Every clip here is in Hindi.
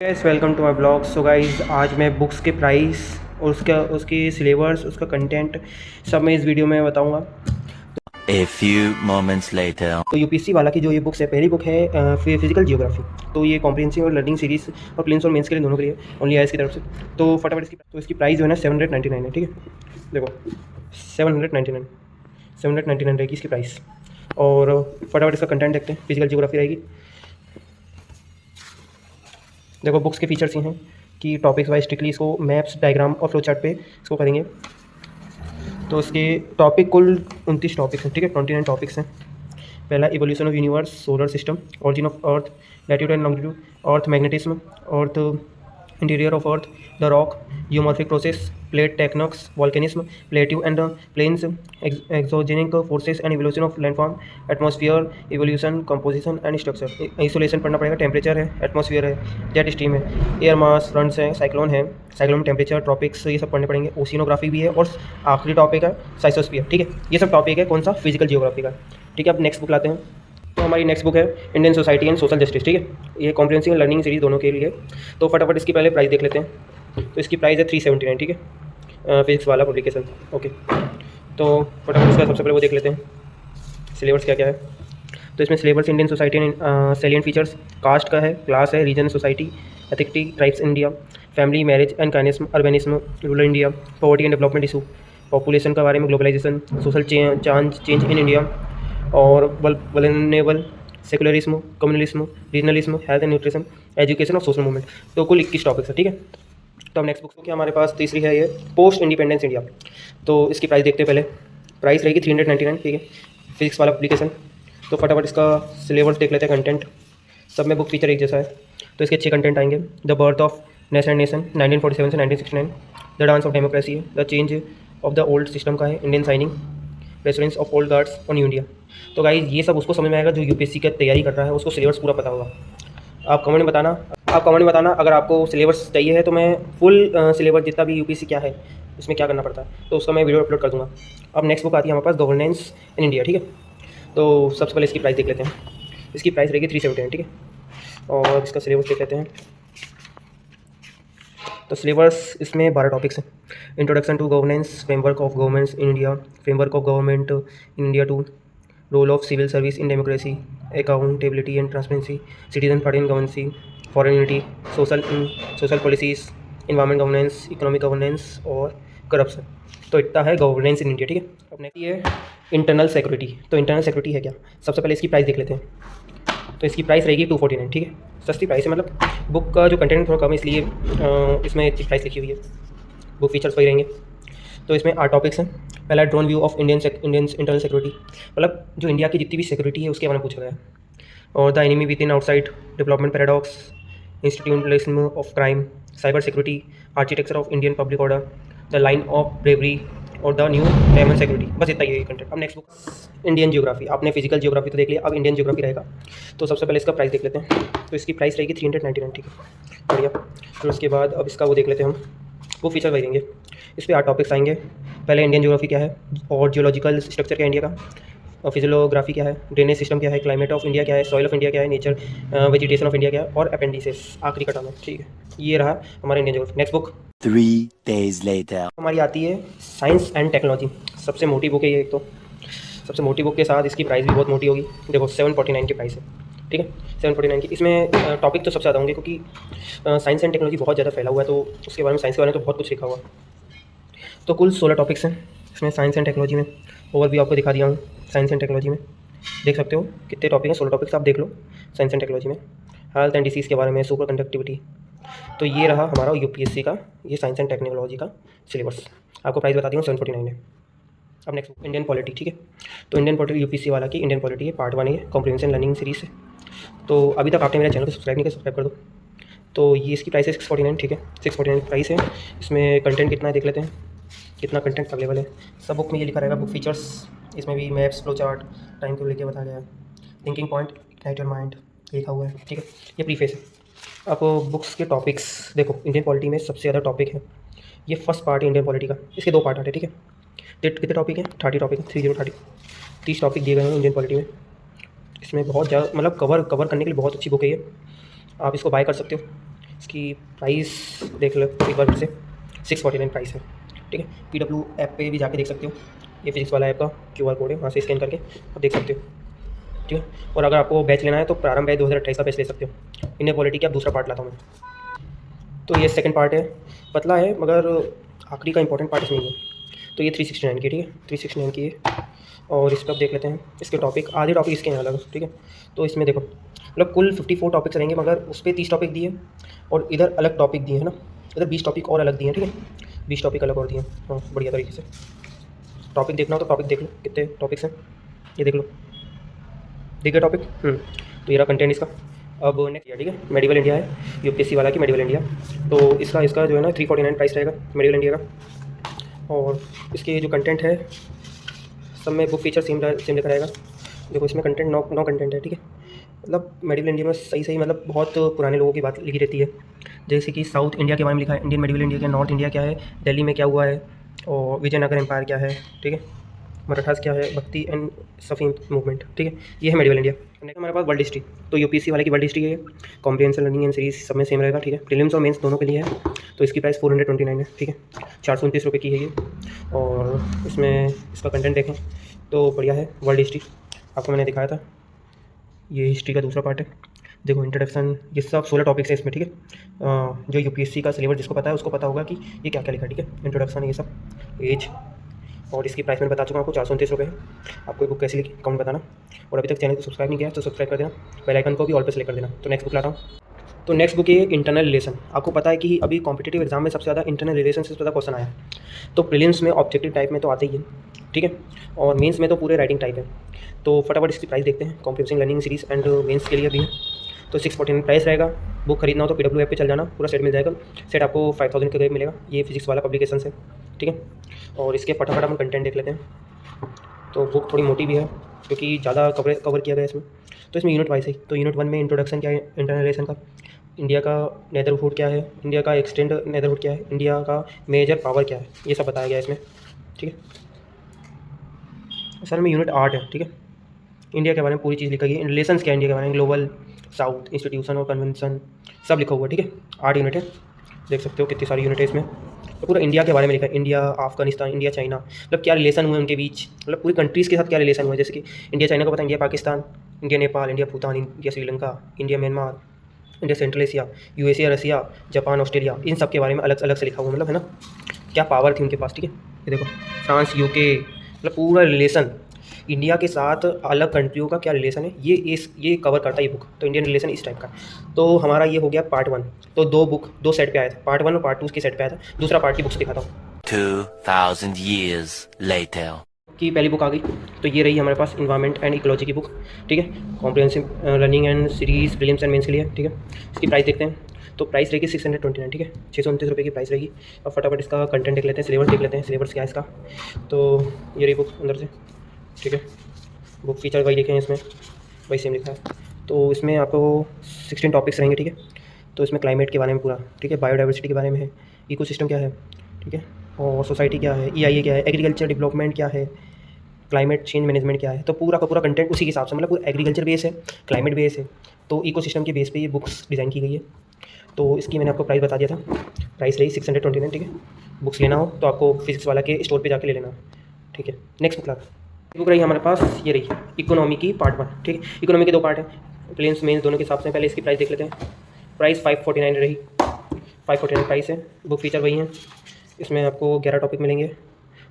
Guys welcome to my blog. So guys आज मैं बुक्स के प्राइस और उसकी सिलेबस उसका कंटेंट सब मैं इस वीडियो में बताऊंगा। A few moments later. तो यूपीएससी वाला की जो ये बुक्स है, पहली बुक है फिजिकल जियोग्राफी। तो ये कॉम्प्रिहेंसिव और लर्निंग सीरीज और प्रीलिम्स और मेंस के लिए दोनों के लिए ओनली आईएएस की तरफ से। तो फटाफट इसकी प्राइस जो है ना 799 है। ठीक है, देखो 799 रहेगी इसकी प्राइस। और फटाफट इसका कंटेंट देखते हैं। फिजिकल जियोग्राफी रहेगी। देखो बुक्स के फीचर्स ये हैं कि टॉपिक्स वाइज स्ट्रिक्टली इसको मैप्स, डायग्राम और फ्लो चार्ट पे इसको करेंगे। तो इसके टॉपिक कुल 29 टॉपिक्स हैं। ठीक है, 29 टॉपिक्स हैं। पहला evolution of universe, solar system, origin of earth, latitude and longitude, earth magnetism, earth interior of earth, the rock, geomorphic process, plate tectonics, volcanism, plateau and plains, exogenic forces and evolution of landform, atmosphere, evolution, composition and structure. Isolation पढ़ना पड़ेगा। टेम्परेचर है, एटमॉस्फेयर है, जेट स्ट्रीम है, एयर मास, फ्रंट्स है, साइक्लोन है, साइक्लोन टेम्परेचर, ट्रॉपिक्स, ये सब पढ़ने पड़ेंगे। ओशिनोग्राफी भी है और आखिरी टॉपिक है साइसोस्फीयर। ठीक है, ये सब टॉपिक है कौन सा, फिजिकल जियोग्राफी का। ठीक है, अब नेक्स्ट बुक लाते हैं। तो हमारी नेक्स्ट बुक है Indian society and social justice. ठीक है, ये कॉम्प्रिहेंसिव लर्निंग सीरीज दोनों के लिए। तो फटाफट इसकी पहले प्राइस देख लेते हैं। तो इसकी प्राइस है 379। ठीक है, फिजिक्स वाला पब्लिकेशन। ओके, तो फटाफट इसका सबसे पहले वो देख लेते हैं सिलेबस क्या क्या है। तो इसमें syllabus Indian society and salient features, caste का है, क्लास है, region society, ethnicity, tribes India, family, marriage and kinship, urbanism, rural India, poverty and development issue, population के बारे में, globalization, social change in India और vulnerable, secularism, communalism, regionalism, health and nutrition, education और सोशल मूवमेंट। तो कुल 21 टॉपिक्स है। ठीक है, तो अब नेक्स्ट बुक क्या हमारे पास तीसरी है, ये पोस्ट इंडिपेंडेंस इंडिया। तो इसकी प्राइस देखते हैं पहले। प्राइस रहेगी 399। ठीक है, फिजिक्स वाला पब्लिकेशन। तो फटाफट इसका सिलेबस देख लेते हैं। कंटेंट सब में बुक फीचर एक जैसा है। तो इसके अच्छे कंटेंट आएंगे। द बर्थ ऑफ नेशन 1947 से 1969, द डांस ऑफ डेमोक्रेसी है, the change of the old system का है, Indian signing, reference of old guards on India. तो गाइज ये सब उसको समझ में आएगा जो यूपीएससी की तैयारी कर रहा है, उसको सिलेबस पूरा पता होगा। आप कमेंट में बताना अगर आपको सिलेबस चाहिए है तो मैं फुल सिलेबस जितना भी यूपीएससी क्या है उसमें क्या करना पड़ता है तो उसका मैं वीडियो अपलोड कर दूँगा। अब नेक्स्ट बुक आती है हमारे पास गवर्नेंस इन इंडिया। ठीक है, तो सबसे पहले इसकी प्राइस देख लेते हैं। इसकी प्राइस रहेगी 379। ठीक है, और इसका सिलेबस देख लेते हैं। तो सिलेबस इसमें 12 टॉपिक्स हैं। Introduction to governance, framework of governance in India, framework of government in India two, role of civil service in democracy, accountability and transparency, citizen party in governance, foreign unity, social policies, environment governance, economic governance और करप्शन। तो इतना है गवर्नेंस इन इंडिया। ठीक है, अब नेक्स्ट ये इंटरनल सिक्योरिटी। तो इंटरनल सिक्योरिटी है क्या, सबसे पहले इसकी प्राइस देख लेते हैं। तो इसकी प्राइस रहेगी 249। ठीक है, सस्ती प्राइस है, मतलब बुक का जो कंटेंट थोड़ा कम है इसलिए इसमें इतनी प्राइस लिखी हुई है। बुक फीचर्स वही रहेंगे। तो इसमें 8 टॉपिक्स हैं। पहला drone view of Indian internal security, मतलब जो इंडिया की जितनी भी सिक्योरिटी है उसके बारे में पूछा गया है। और the enemy with in outside, development paradox, institutionalism of crime, cyber security, architecture of Indian public order, the line of bravery और द न्यू डायमंड सिक्योरिटी। बस इतना ही है कंटेंट। अब नेक्स्ट बुक इंडियन जियोग्राफी। आपने फिजिकल जियोग्राफी तो देख लिया, अब इंडियन जियोग्राफी रहेगा। तो सबसे पहले इसका प्राइस देख लेते हैं। तो इसकी प्राइस रहेगी 399। ठीक है, बढ़िया। फिर उसके बाद अब इसका वो देख लेते हैं हम, वो फीचर वही देंगे। इस पर 8 टॉपिक्स आएंगे। पहले इंडियन जियोग्राफी क्या है और जियोलॉजिकल स्ट्रक्चर क्या है इंडिया का, और फिजियोग्राफी क्या है, ड्रेनेज सिस्टम क्या है, क्लाइमेट ऑफ इंडिया क्या है, सॉइल ऑफ इंडिया क्या है, नेचर वेजिटेशन ऑफ इंडिया क्या है, और अपेंडिसेस आखिरी का टर्म है। ठीक है, ये रहा हमारा Indian geography. Next book 3 days later. हमारी आती है साइंस एंड टेक्नोलॉजी। सबसे मोटी बुक है ये। एक तो सबसे मोटी बुक के साथ इसकी प्राइस भी बहुत मोटी होगी। देखो 749 की प्राइस है। ठीक है, 749 की। इसमें टॉपिक तो सबसे ज़्यादा होंगे क्योंकि साइंस एंड टेक्नोलॉजी बहुत ज़्यादा फैला हुआ है, तो उसके बारे में, साइंस के बारे में तो बहुत कुछ लिखा हुआ है। तो कुल 16 टॉपिक्स हैं इसमें साइंस एंड टेक्नोलॉजी में। ओवरव्यू आपको दिखा दिया हूँ साइंस एंड टेक्नोलॉजी में। देख सकते हो कितने टॉपिक हैं, 16 टॉपिक्स आप देख लो साइंस एंड टेक्नोलॉजी में। हेल्थ एंड डिसीज़ के बारे में, सुपर कंडक्टिविटी। तो ये रहा हमारा यूपीएससी का ये साइंस एंड टेक्नोलॉजी का सिलेबस। आपको प्राइस बताती हूँ 749 है। अब नेक्स्ट इंडियन पॉलिटी। ठीक है, तो इंडियन पॉलिटी यूपीएससी वाला की इंडियन पॉलिटी है, पार्ट 1 है, कॉम्प्रिहेंसिव लर्निंग सीरीज है। तो अभी तक आपने मेरे चैनल को सब्सक्राइब नहीं किया, सब्सक्राइब कर दो। तो ये इसकी प्राइस है 649। ठीक है, 649 प्राइस है। इसमें कंटेंट कितना है देख लेते हैं, कितना कंटेंट अवेलेबल है। सब बुक में ये लिखा रहेगा, बुक फीचर्स। इसमें भी मैप्स, फ्लो चार्ट, टाइम को लेकर बताया गया है, thinking point, ignite your mind लिखा हुआ है। ठीक है, ये प्रीफेस है। अब बुक्स के टॉपिक्स देखो, इंडियन पॉलिटी में सबसे ज़्यादा टॉपिक है। ये फर्स्ट पार्ट है इंडियन पॉलिटी का, इसके 2 पार्ट आते हैं। ठीक है, कितने टॉपिक हैं, 30 टॉपिक है, 30 30 टॉपिक दिए गए हैं इंडियन पॉलिटी में। इसमें बहुत ज़्यादा मतलब कवर करने के लिए बहुत अच्छी बुक है ये, आप इसको बाय कर सकते हो। इसकी प्राइस देख लो एक बार फिर से, 649 प्राइस है, ठीक है। PW ऐप पे भी जाके देख सकते हो, ये फिजिक्स वाला ऐप का QR कोड है, वहाँ से स्कैन करके आप देख सकते हो, ठीक है। और अगर आपको बैच लेना है तो प्रारंभ बैच 2028 का बैच ले सकते हो। इंडियन पॉलिटी की अब दूसरा पार्ट लाता हूँ मैं। तो ये सेकंड पार्ट है, पतला है मगर आखिरी का इंपॉर्टेंट पार्ट इसमें ही है। तो ये 369 की, ठीक है, 369 की है। और इस पर अब देख लेते हैं इसके टॉपिक, आधे टॉपिक इसके हैं अलग, ठीक है। तो इसमें देखो मतलब कुल 54 टॉपिक्स रहेंगे, मगर उस पर 30 टॉपिक दिए और इधर अलग टॉपिक दिए है ना, इधर 20 टॉपिक और अलग दिए हैं, ठीक है, 20 टॉपिक अलग और दिए हैं। हाँ, बढ़िया तरीके से टॉपिक देखना हो तो टॉपिक देख लो, कितने टॉपिक्स हैं ये देख लो, ठीक है टॉपिक। तो ये रहा कंटेंट इसका। अब नेक्स्ट, ठीक है, मेडिवल इंडिया है, UPSC वाला की मेडिवल इंडिया। तो इसका जो है ना 349 प्राइस रहेगा मेडिवल इंडिया का। और इसके जो कंटेंट है सब में बुक फीचर सेम लिखा रहेगा। देखो इसमें कंटेंट 9 कंटेंट है, ठीक है। मतलब मेडिवल इंडिया में सही मतलब बहुत पुराने लोगों की बात लिखी रहती है, जैसे कि साउथ इंडिया के बारे में लिखा है, इंडियन मेडिवल इंडिया के, नॉर्थ इंडिया क्या है, दिल्ली में क्या हुआ है, और विजयनगर एम्पायर क्या है, ठीक है, मराठास क्या है, भक्ति एंड सफी मूवमेंट, ठीक है, ये है मेडिवल इंडिया। नेक्स्ट हमारे पास वर्ल्ड हिस्ट्री। तो UPSC वाले की वर्ल्ड हिस्ट्री है, कॉम्प्रिहेंसिव लर्निंग एंड सीरीज सब में सेम रहेगा, ठीक है, प्रीलिम्स और मेंस दोनों के लिए है। तो इसकी प्राइस 429 है, ठीक है, 429 रुपये की है ये। और इसमें इसका कंटेंट देखें तो बढ़िया है। वर्ल्ड हिस्ट्री आपको मैंने दिखाया था, ये हिस्ट्री का दूसरा पार्ट है। देखो इंट्रोडक्शन, ये सब 16 टॉपिक्स है इसमें, ठीक है। जो UPSC का सिलेबस जिसको पता है उसको पता होगा कि ये क्या क्या लिखा है, ठीक है। इंट्रोडक्शन ये सब, एज, और इसकी प्राइस मैंने बता चुका हूँ आपको, 429 रुपये है। आपको बुक कैसी लिखी कमेंट बताना, और अभी तक चैनल को सब्सक्राइब नहीं किया तो सब्सक्राइब कर देना, बेल आइकन को भी ऑल पे सेलेक्ट कर देना। तो नेक्स्ट बुक लाता हूँ। तो नेक्स्ट बुक है इंटरनल रिलेशन। आपको पता है कि अभी कॉम्पिटिटिव एग्जाम में सबसे ज़्यादा इंटरनल रिलेशन से ज़्यादा क्वेश्चन आया। तो प्रीलिम्स में ऑब्जेक्टिव टाइप में तो आते ही है, ठीक है, और मेंस में तो पूरे राइटिंग टाइप है। तो फटाफट इसकी प्राइस देखते हैं, comprehensive learning series and mains के लिए भी है। तो 649 प्राइस रहेगा। बुक खरीदना हो तो PW ऐप पे चल जाना, पूरा सेट मिल जाएगा। सेट आपको 5000 के करीब मिलेगा। ये फिजिक्स वाला पब्लिकेशन है, ठीक है। और इसके फटाफट हम कंटेंट देख लेते हैं। तो बुक थोड़ी मोटी भी है क्योंकि ज़्यादा कवर किया गया है इसमें। तो इसमें यूनिट वाइज है। तो यूनिट 1 में इंट्रोडक्शन क्या है इंटरनल रिलेशन का, इंडिया का नेदरहुड क्या है, इंडिया का एक्सटेंड नेदरहुड क्या है, इंडिया का मेजर पावर क्या है, ये सब बताया गया है इसमें, ठीक है। असल में यूनिट 8 है, ठीक है। इंडिया के बारे में पूरी चीज़ लिखा गई है। रिलेशंस क्या है इंडिया के बारे में, ग्लोबल साउथ, इंस्टीट्यूशन और कन्वेंशन सब लिखा हुआ है, ठीक है। 8 यूनिट है, देख सकते हो कितनी सारी यूनिट है इसमें। तो पूरा इंडिया के बारे में लिखा है, इंडिया अफगानिस्तान, इंडिया चाइना, मतलब क्या रिलेशन हुए उनके बीच, मतलब पूरी कंट्रीज़ के साथ क्या रिलेशन हुआ है। जैसे कि इंडिया चाइना का पता है, India Pakistan, India Nepal, India Bhutan, India Sri Lanka, India Myanmar, India central Asia, USA रसिया, जापान, ऑस्ट्रेलिया, इन सब के बारे में अलग अलग से लिखा हुआ, मतलब है ना, क्या पावर थी उनके पास, ठीक है। ये देखो फ्रांस, UK, मतलब पूरा रिलेशन इंडिया के साथ अलग कंट्रियों का क्या रिलेशन है, ये कवर करता है ये बुक। तो इंडियन रिलेशन इस टाइप का। तो हमारा ये हो गया पार्ट 1। तो दो सेट पे आया था, पार्ट 1 और पार्ट 2 के सेट पे आया था। दूसरा पार्ट की बुक्स दिखाता हूँ। 2000 years later. की पहली बुक आ गई। तो ये रही हमारे पास इन्वायरमेंट एंड इकोलॉजी की बुक, ठीक है, comprehensive learning and series prelims and mains के लिए, ठीक है। इसकी प्राइस देखते हैं। तो प्राइस रहेगी 629, ठीक है, 629 रुपये की प्राइस रहेगी। और फटाफट इसका कंटेंट देख लेते हैं, सिलेबस देख लेते हैं, सिलेबस क्या है इसका। तो ये रही बुक अंदर से, ठीक है। बुक फीचर वही लिखे हैं इसमें, वही सेम लिखा है। तो इसमें आपको 16 टॉपिक्स रहेंगे, ठीक है। तो इसमें क्लाइमेट के बारे में पूरा, ठीक है, बायोडाइवर्सिटी के बारे में है, इकोसिस्टम क्या है, ठीक है, और सोसाइटी क्या है, EIA क्या है, एग्रीकल्चर डेवलपमेंट क्या है, क्लाइमेट चेंज मैनेजमेंट क्या है। तो पूरा का पूरा कंटेंट उसी के हिसाब से, मतलब पूरा एग्रीकल्चर बेस है, क्लाइमेट बेस है, तो इकोसिस्टम के बेस पे ये बुक्स डिज़ाइन की गई है। तो इसकी मैंने आपको प्राइस बता दिया था, प्राइस रही 629, ठीक है। बुक्स लेना हो तो आपको फिजिक्स वाला के स्टोर पे जाके ले लेना, ठीक है। नेक्स्ट बुक रही हमारे पास, ये रही इकोनॉमी की पार्ट 1, ठीक है। इकोनॉमी के 2 पार्ट है, प्रीलिम्स मेंस दोनों के हिसाब से। पहले इसकी प्राइस देख लेते हैं। प्राइस 549 रही, 549 प्राइस है। बुक फीचर वही है, इसमें आपको 11 टॉपिक मिलेंगे।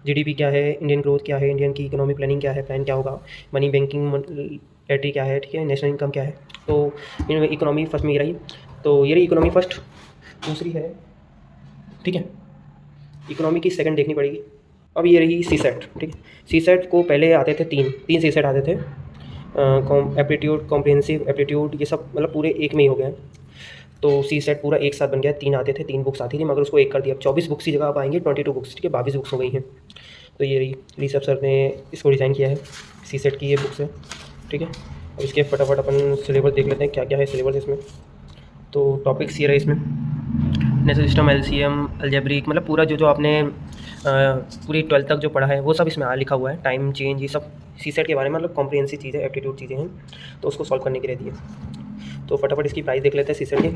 GDP क्या है, इंडियन ग्रोथ क्या है, इंडियन की इकोनॉमिक प्लानिंग क्या है, प्लान क्या होगा, मनी बैंकिंग लिटरेसी क्या है, ठीक है, नेशनल इनकम क्या है। तो इनमें इकोनॉमी फर्स्ट में ये रही। तो ये रही इकोनॉमी फर्स्ट। दूसरी है, ठीक है, इकोनॉमी की सेकंड देखनी पड़ेगी। अब ये रही CSET, ठीक है। CSET को पहले आते थे तीन CSET आते थे, एप्टीट्यूड, कॉम्प्रिहेंसिव एप्टीट्यूड, ये सब मतलब पूरे एक में ही हो गए। तो CSET पूरा एक साथ बन गया। 3 आते थे, 3 बुक्स आती थी, मगर उसको एक कर दिया। अब 24 बुक्स की जगह अब आएंगे 22 बुक्स, ठीक है, 22 बुक्स हो गई हैं। तो ये रही, ऋषभ सर ने इसको डिज़ाइन किया है, CSET की ये बुक्स है, ठीक है। अब इसके फटाफट अपन सिलेबस देख लेते हैं, क्या क्या है सिलेबस इसमें। तो टॉपिक्स ये रहे इसमें, नेशनल सिस्टम, LCM, अलजेब्रिक, मतलब पूरा जो आपने पूरी 12th तक जो पढ़ा है वो सब इसमें लिखा हुआ है। टाइम चेंज, ये सब CSET के बारे में, मतलब कॉम्प्रिहेंसिव चीज़ें, एप्टीट्यूड चीज़ें हैं, तो उसको सॉल्व करने के लिए दी है। तो फटाफट इसकी प्राइस देख लेते हैं CSET की।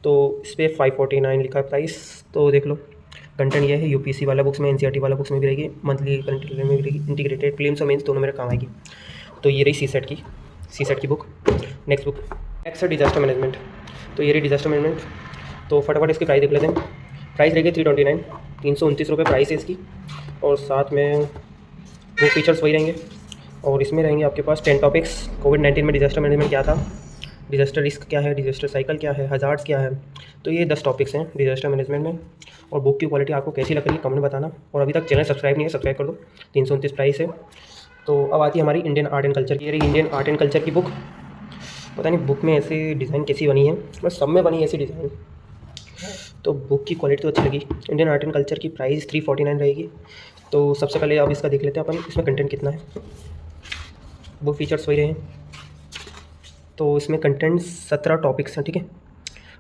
तो इस पर 549 लिखा है प्राइस। तो देख लो, कंटेंट ये है, यूपीसी वाला बुक्स में, एनसीईआरटी वाला बुक्स में भी रहेगी, मंथली करंट अफेयर में भी रहेगी, इंटीग्रेटेड प्रीलिम्स और मेंस दोनों मेरे काम आएगी। तो ये रही सी सेट की बुक। नेक्स्ट है डिजास्टर मैनेजमेंट। तो ये रही डिजास्टर मैनेजमेंट। तो फटाफट इसकी प्राइस देख लेते हैं। प्राइस रहेगी 329, 329 रुपये प्राइस है इसकी। और साथ में वो फीचर्स वही रहेंगे। और इसमें रहेंगे आपके पास 10 टॉपिक्स। कोविड-19 में डिजास्टर मैनेजमेंट क्या था, डिजास्टर रिस्क क्या है, डिजास्टर साइकिल क्या है, हज़ार्ड्स क्या है। तो ये 10 टॉपिक्स हैं डिजास्टर मैनेजमेंट में। और बुक की क्वालिटी आपको कैसी लग रही है कमेंट में बताना। और अभी तक चैनल सब्सक्राइब नहीं है, सब्सक्राइब कर दो। 329 प्राइस है। तो अब आती है हमारी इंडियन आर्ट एंड कल्चर की। ये रही इंडियन आर्ट एंड कल्चर की बुक। पता नहीं बुक में ऐसे डिज़ाइन कैसी बनी है, बस सब में बनी ऐसी डिज़ाइन। तो बुक की क्वालिटी तो अच्छी लगी। इंडियन आर्ट एंड कल्चर की प्राइस 349 रहेगी। तो सबसे पहले अब इसका देख लेते हैं अपन, इसमें कंटेंट कितना है। बुक फीचर्स वही रहे। तो इसमें कंटेंट 17 टॉपिक्स हैं, ठीक है।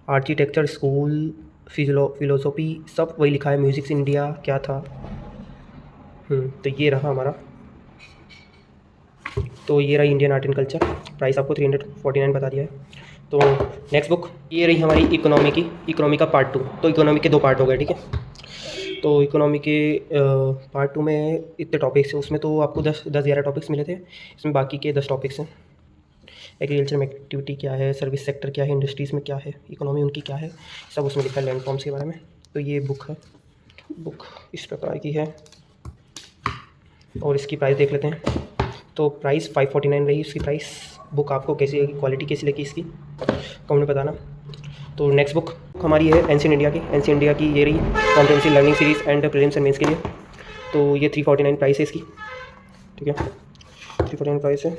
आर्किटेक्चर, स्कूल, फिलोसॉफी सब वही लिखा है। म्यूज़िक्स इंडिया क्या था। तो ये रहा हमारा। तो ये रहा Indian art and culture. Price आपको 349 बता दिया है। तो नेक्स्ट बुक ये रही हमारी इकोनॉमी का पार्ट 2। तो इकोनॉमी के 2 पार्ट हो गए, ठीक है। तो इकोनॉमी के पार्ट 2 में इतने टॉपिक्स हैं। उसमें तो आपको 10-11 टॉपिक्स मिले थे, इसमें बाकी के 10 टॉपिक्स हैं। एग्रीकल्चर में एक्टिविटी क्या है, सर्विस सेक्टर क्या है, इंडस्ट्रीज़ में क्या है, इकोनॉमी उनकी क्या है, सब उसमें लिखा है लैंड फॉर्म्स के बारे में। तो ये बुक है, बुक इस प्रकार की है। और इसकी प्राइस देख लेते हैं। तो प्राइस 549 रही इसकी प्राइस। बुक आपको कैसी लगी, क्वालिटी कैसी लगी इसकी कमेंट में बताना। तो नेक्स्ट बुक हमारी है एंशिएंट इंडिया की। एंशिएंट इंडिया की ये रही comprehensive learning series and prelims and mains के लिए। तो ये 349 प्राइस है इसकी, ठीक है। 349 प्राइस है।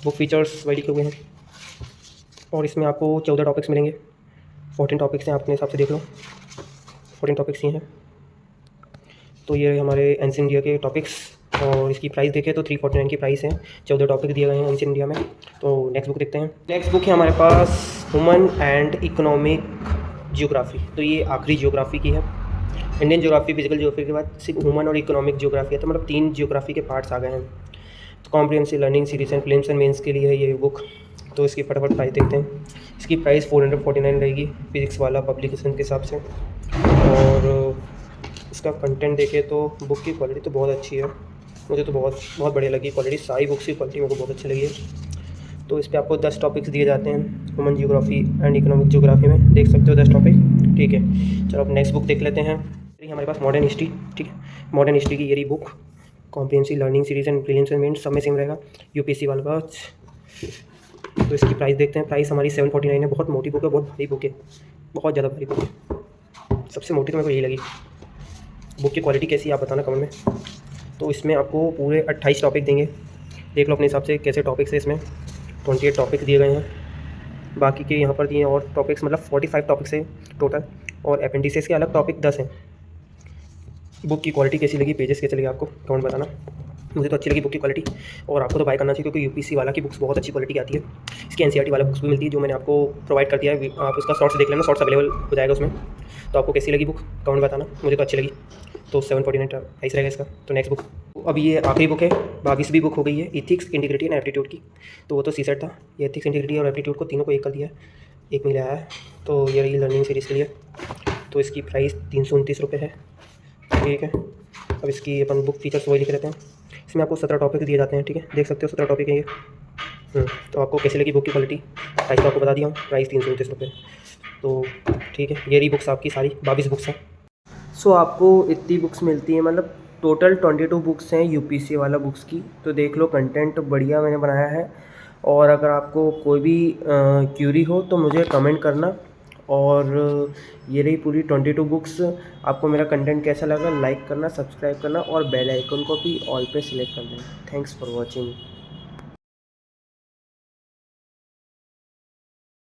बुक फीचर्स वही लिखे हुए हैं। और इसमें आपको 14 टॉपिक्स मिलेंगे। 14 टॉपिक्स हैं, आप अपने हिसाब से देख लो। 14 टॉपिक्स ही हैं। तो ये हमारे एंशिएंट इंडिया के टॉपिक्स। और इसकी प्राइस देखें तो 349 की प्राइस है। 14 टॉपिक दिए गए हैं एंशिएंट इंडिया में। तो नेक्स्ट बुक देखते हैं। नेक्स्ट बुक है हमारे पास ह्यूमन एंड इकोनॉमिक जियोग्राफी। तो ये आखिरी जियोग्राफी की है। इंडियन जियोग्राफी, फिजिकल जियोग्राफी के बाद सिर्फ ह्यूमन और इकोनॉमिक जियोग्राफी है। तो मतलब 3 जियोग्राफी के पार्ट्स आ गए हैं। तो comprehensive learning series and prelims and mains के लिए है ये बुक। तो इसकी फटाफट प्राइस देखते हैं। इसकी प्राइस 449 रहेगी फिजिक्स वाला पब्लिकेशन के हिसाब से। और इसका कंटेंट देखें तो बुक की क्वालिटी तो बहुत अच्छी है। मुझे तो बहुत बढ़िया लगी क्वालिटी। सारी बुक्स की क्वालिटी मेरे को बहुत अच्छी लगी है। तो इस पर आपको 10 टॉपिक्स दिए जाते हैं human geography and economic geography में, देख सकते हो 10 टॉपिक, ठीक है। चलो अब नेक्स्ट बुक देख लेते हैं। ये हमारे पास मॉडर्न हिस्ट्री, ठीक है। मॉडर्न हिस्ट्री की ये रही book. Comprehensive learning series and prelims and mains सब में सेम रहेगा, यूपीएससी वाला बैच। तो इसकी प्राइस देखते हैं। प्राइस हमारी 749 है। बहुत मोटी बुक है, बहुत भारी बुक है, बहुत ज़्यादा भारी बुक है। सबसे मोटी तो मेरे को यही लगी। बुक की क्वालिटी कैसी है आप बताना कमेंट में। तो इसमें आपको पूरे 28 टॉपिक देंगे। देख लो अपने हिसाब से कैसे टॉपिक्स है। इसमें 28 टॉपिक्स दिए गए हैं। बाकी के यहाँ पर दिए और टॉपिक्स, मतलब 45 टॉपिक्स है टोटल। और अपेंडिसेस के अलग टॉपिक 10 हैं। बुक की क्वालिटी कैसी लगी, पेजेस कैसे लगे आपको कमेंट बताना। मुझे तो अच्छी लगी बुक की क्वालिटी। और आपको तो बाय करना चाहिए क्योंकि यूपीएससी वाला की बुक्स बहुत अच्छी क्वालिटी की आती है। इसकी एनसीईआरटी वाला बुक्स भी मिलती है जो मैंने आपको प्रोवाइड कर दिया है। आप उसका शॉर्ट्स देख लेना, शॉर्ट्स अवेलेबल हो जाएगा उसमें। तो आपको कैसी लगी बुक कमेंट बताना। मुझे तो अच्छी लगी। तो 749 प्राइस रहेगा इसका। तो नेक्स्ट बुक, अब ये आखिरी बुक है, 22वीं बुक हो गई है, इथिक्स, इंटीग्रिटी एंड एप्टीट्यूड की। तो वो तो सीसेट था। ये इथिक्स, इंटीग्रिटी और एप्टीट्यूड को तीनों को एक कर दिया है, एक मिला है। तो ये रही लर्निंग सीरीज़ के लिए। तो इसकी प्राइस 329 रुपये है, ठीक है। अब इसकी अपन बुक फीचर्स वही लिख लेते हैं। इसमें आपको 17 टॉपिक दिए जाते हैं, ठीक है। देख सकते हो 17 टॉपिक है ये। तो आपको कैसी लगी बुक की क्वालिटी, प्राइस तो आपको बता दिया हूँ। प्राइस 329 रुपये। तो ठीक है, ये रही बुक्स आपकी सारी 22 बुक्स हैं। सो आपको इतनी बुक्स मिलती हैं, मतलब टोटल 22 बुक्स हैं यूपीएससी वाला बुक्स की। तो देख लो कंटेंट बढ़िया मैंने बनाया है। और अगर आपको कोई भी क्यूरी हो तो मुझे कमेंट करना। और ये रही पूरी 22 बुक्स। आपको मेरा कंटेंट कैसा लगा लाइक करना, सब्सक्राइब करना और बेल आइकन को भी ऑल पे सिलेक्ट कर देना। Thanks for watching.